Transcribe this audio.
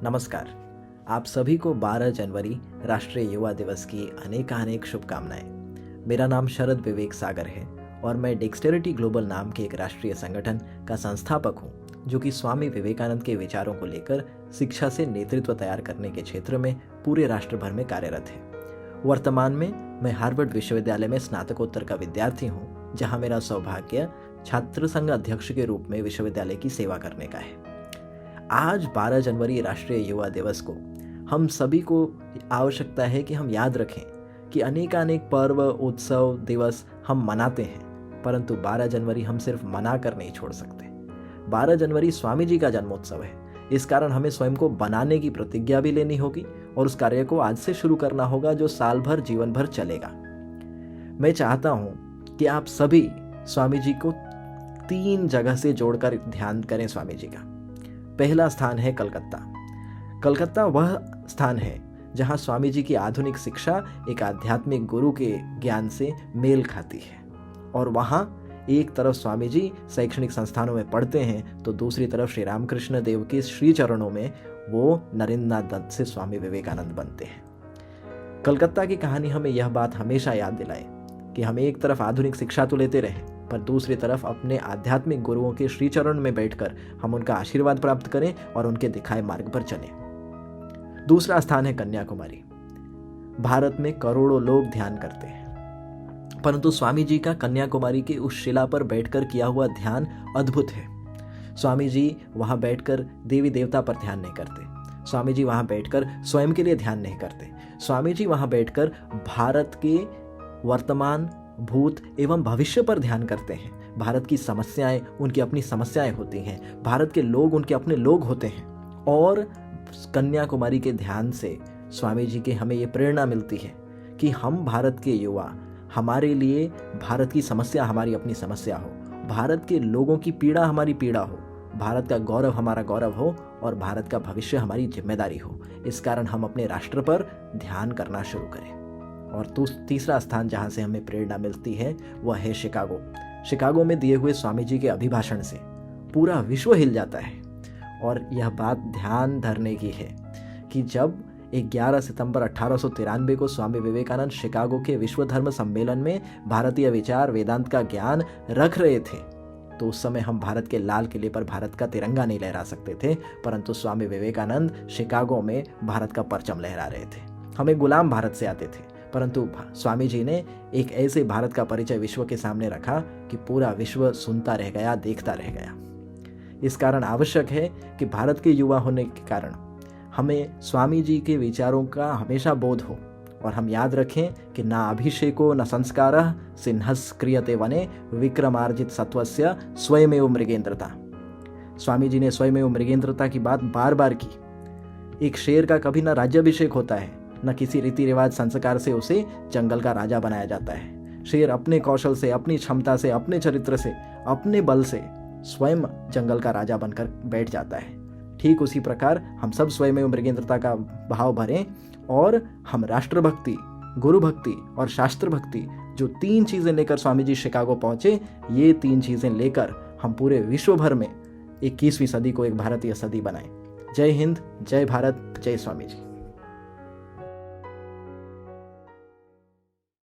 नमस्कार। आप सभी को 12 जनवरी राष्ट्रीय युवा दिवस की अनेकानेक शुभकामनाएं। मेरा नाम शरद विवेक सागर है और मैं डेक्सटेरिटी ग्लोबल नाम के एक राष्ट्रीय संगठन का संस्थापक हूं, जो कि स्वामी विवेकानंद के विचारों को लेकर शिक्षा से नेतृत्व तैयार करने के क्षेत्र में पूरे राष्ट्र भर में कार्यरत है। वर्तमान में मैं हार्वर्ड विश्वविद्यालय में स्नातकोत्तर का विद्यार्थी हूँ, जहाँ मेरा सौभाग्य छात्र संघ अध्यक्ष के रूप में विश्वविद्यालय की सेवा करने का है। आज 12 जनवरी राष्ट्रीय युवा दिवस को हम सभी को आवश्यकता है कि हम याद रखें कि अनेकानेक पर्व, उत्सव, दिवस हम मनाते हैं, परंतु 12 जनवरी हम सिर्फ मना कर नहीं छोड़ सकते। 12 जनवरी स्वामी जी का जन्मोत्सव है। इस कारण हमें स्वयं को बनाने की प्रतिज्ञा भी लेनी होगी और उस कार्य को आज से शुरू करना होगा, जो साल भर, जीवन भर चलेगा। मैं चाहता हूं कि आप सभी स्वामी जी को 3 जगह से जोड़कर ध्यान करें। स्वामी जी का पहला स्थान है कलकत्ता। कलकत्ता वह स्थान है जहां स्वामी जी की आधुनिक शिक्षा एक आध्यात्मिक गुरु के ज्ञान से मेल खाती है, और वहां एक तरफ स्वामी जी शैक्षणिक संस्थानों में पढ़ते हैं तो दूसरी तरफ श्री रामकृष्ण देव के श्री चरणों में वो नरेंद्रनाथ दत्त से स्वामी विवेकानंद बनते हैं। कलकत्ता की कहानी हमें यह बात हमेशा याद दिलाए कि हम एक तरफ आधुनिक शिक्षा तो लेते रहे, पर दूसरी तरफ अपने आध्यात्मिक गुरुओं के श्री चरण में बैठकर हम उनका आशीर्वाद प्राप्त करें और उनके दिखाए मार्ग पर चलें। दूसरा स्थान है कन्याकुमारी। भारत में करोड़ों लोग ध्यान करते हैं, परंतु स्वामी जी का कन्याकुमारी के उस शिला पर बैठकर किया हुआ ध्यान अद्भुत है। स्वामी जी वहां बैठकर देवी देवता पर ध्यान नहीं करते। स्वामी जी वहां बैठकर स्वयं के लिए ध्यान नहीं करते। स्वामी जी वहां बैठकर भारत के वर्तमान, भूत एवं भविष्य पर ध्यान करते हैं। भारत की समस्याएं उनकी अपनी समस्याएं होती हैं, भारत के लोग उनके अपने लोग होते हैं, और कन्याकुमारी के ध्यान से स्वामी जी के हमें ये प्रेरणा मिलती है कि हम भारत के युवा, हमारे लिए भारत की समस्या हमारी अपनी समस्या हो, भारत के लोगों की पीड़ा हमारी पीड़ा हो, भारत का गौरव हमारा गौरव हो और भारत का भविष्य हमारी जिम्मेदारी हो। इस कारण हम अपने राष्ट्र पर ध्यान करना शुरू करें। और तीसरा स्थान जहां से हमें प्रेरणा मिलती है वह है शिकागो। शिकागो में दिए हुए स्वामी जी के अभिभाषण से पूरा विश्व हिल जाता है, और यह बात ध्यान धरने की है कि जब 11 सितंबर 1893 को स्वामी विवेकानंद शिकागो के विश्व धर्म सम्मेलन में भारतीय विचार, वेदांत का ज्ञान रख रहे थे, तो उस समय हम भारत के लाल किले पर भारत का तिरंगा नहीं लहरा सकते थे, परंतु स्वामी विवेकानंद शिकागो में भारत का परचम लहरा रहे थे। हमें गुलाम भारत से आते थे, परंतु स्वामी जी ने एक ऐसे भारत का परिचय विश्व के सामने रखा कि पूरा विश्व सुनता रह गया, देखता रह गया। इस कारण आवश्यक है कि भारत के युवा होने के कारण हमें स्वामी जी के विचारों का हमेशा बोध हो, और हम याद रखें कि ना अभिषेको न संस्कारः सिंहस् क्रियते वने विक्रमार्जित सत्वस्य स्वयमेव मृगेंद्रता। स्वामी जी ने स्वयमेव मृगेंद्रता की बात बार बार की। एक शेर का कभी ना राज्याभिषेक होता है, न किसी रीति रिवाज संस्कार से उसे जंगल का राजा बनाया जाता है। शेर अपने कौशल से, अपनी क्षमता से, अपने चरित्र से, अपने बल से स्वयं जंगल का राजा बनकर बैठ जाता है। ठीक उसी प्रकार हम सब स्वयं मृगेंद्रता का भाव भरें और हम राष्ट्रभक्ति, गुरु भक्ति और शास्त्र भक्ति, जो 3 चीजें लेकर स्वामी जी शिकागो पहुंचे, ये 3 चीजें लेकर हम पूरे विश्व भर में 21वीं सदी को एक भारतीय सदी बनाएं। जय हिंद, जय भारत, जय स्वामी जी।